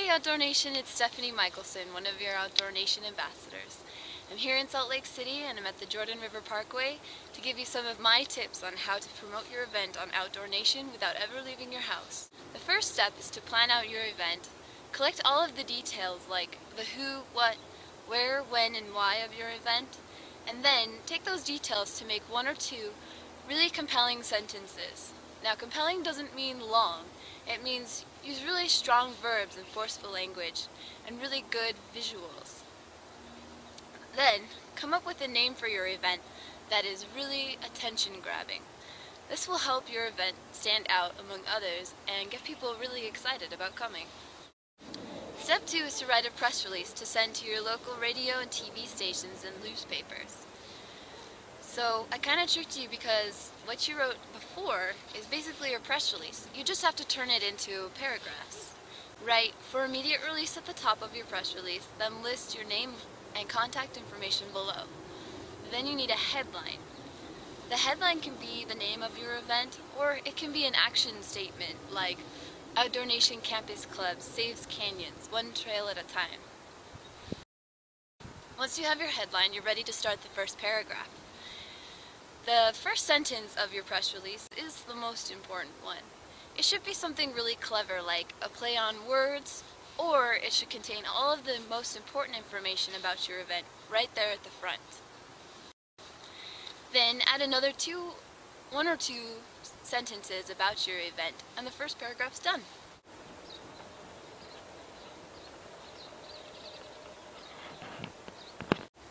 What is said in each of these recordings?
Hey Outdoor Nation, it's Stephanie Michelson, one of your Outdoor Nation ambassadors. I'm here in Salt Lake City and I'm at the Jordan River Parkway to give you some of my tips on how to promote your event on Outdoor Nation without ever leaving your house. The first step is to plan out your event. Collect all of the details like the who, what, where, when, and why of your event, and then take those details to make one or two really compelling sentences. Now, compelling doesn't mean long. It means use really strong verbs and forceful language and really good visuals. Then, come up with a name for your event that is really attention-grabbing. This will help your event stand out among others and get people really excited about coming. Step 2 is to write a press release to send to your local radio and TV stations and newspapers. So I kind of tricked you because what you wrote before is basically a press release. You just have to turn it into paragraphs. Write for immediate release at the top of your press release, then list your name and contact information below. Then you need a headline. The headline can be the name of your event, or it can be an action statement like Outdoor Nation Campus Club saves canyons, one trail at a time. Once you have your headline, you're ready to start the first paragraph. The first sentence of your press release is the most important one. It should be something really clever like a play on words, or it should contain all of the most important information about your event right there at the front. Then add another one or two sentences about your event, and the first paragraph's done.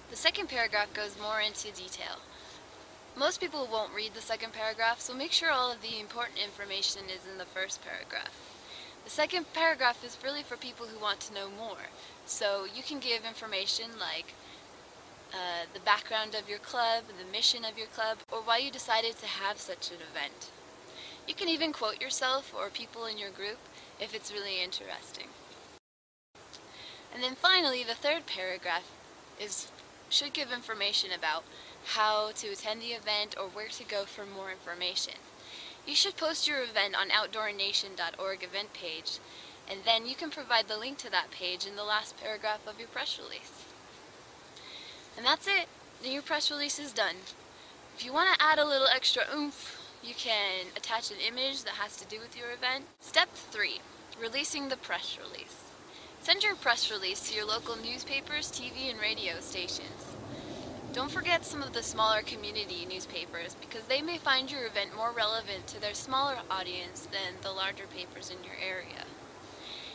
The second paragraph goes more into detail. Most people won't read the second paragraph, so make sure all of the important information is in the first paragraph. The second paragraph is really for people who want to know more, so you can give information like the background of your club, the mission of your club, or why you decided to have such an event. You can even quote yourself or people in your group if it's really interesting. And then finally, the third paragraph should give information about how to attend the event or where to go for more information. You should post your event on OutdoorNation.org event page, and then you can provide the link to that page in the last paragraph of your press release. And that's it. Your press release is done. If you want to add a little extra oomph, you can attach an image that has to do with your event. Step 3, releasing the press release. Send your press release to your local newspapers, TV, and radio stations. Don't forget some of the smaller community newspapers because they may find your event more relevant to their smaller audience than the larger papers in your area.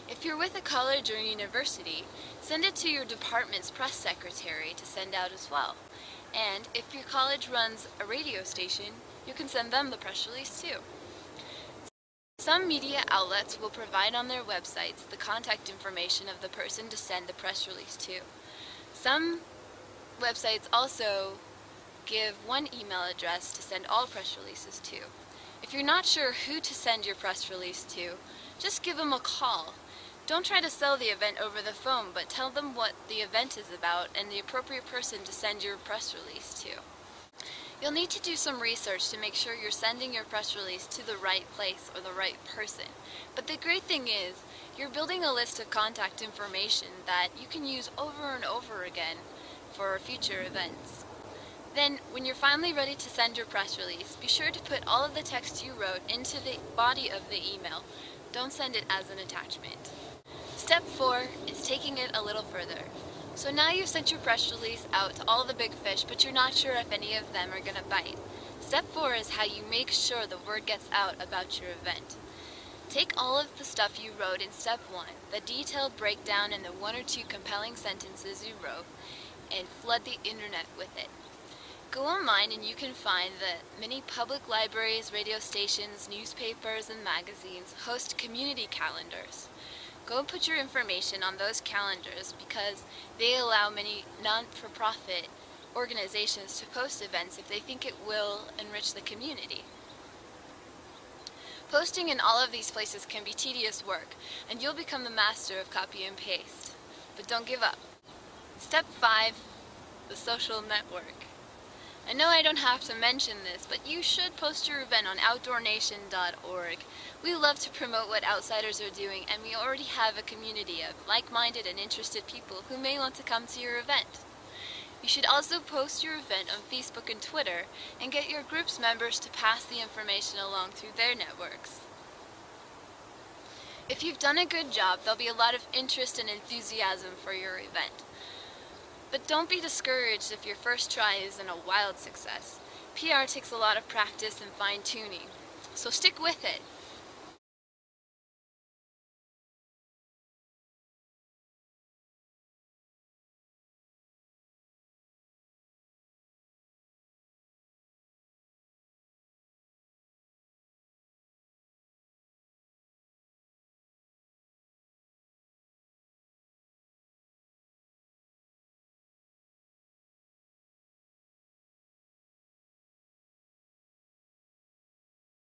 If you're with a college or university, send it to your department's press secretary to send out as well. And if your college runs a radio station, you can send them the press release too. Some media outlets will provide on their websites the contact information of the person to send the press release to. Some websites also give one email address to send all press releases to. If you're not sure who to send your press release to, just give them a call. Don't try to sell the event over the phone, but tell them what the event is about and the appropriate person to send your press release to. You'll need to do some research to make sure you're sending your press release to the right place or the right person. But the great thing is, you're building a list of contact information that you can use over and over again for future events. Then, when you're finally ready to send your press release, be sure to put all of the text you wrote into the body of the email. Don't send it as an attachment. Step 4 is taking it a little further. So now you've sent your press release out to all the big fish, but you're not sure if any of them are going to bite. Step 4 is how you make sure the word gets out about your event. Take all of the stuff you wrote in Step 1, the detailed breakdown and the one or two compelling sentences you wrote, and flood the internet with it. Go online and you can find that many public libraries, radio stations, newspapers, and magazines host community calendars. Go and put your information on those calendars because they allow many non-for-profit organizations to post events if they think it will enrich the community. Posting in all of these places can be tedious work, and you'll become the master of copy and paste. But don't give up. Step 5, the social network. I know I don't have to mention this, but you should post your event on OutdoorNation.org. We love to promote what Outsiders are doing, and we already have a community of like-minded and interested people who may want to come to your event. You should also post your event on Facebook and Twitter, and get your group's members to pass the information along through their networks. If you've done a good job, there'll be a lot of interest and enthusiasm for your event. But don't be discouraged if your first try isn't a wild success. PR takes a lot of practice and fine-tuning, so stick with it.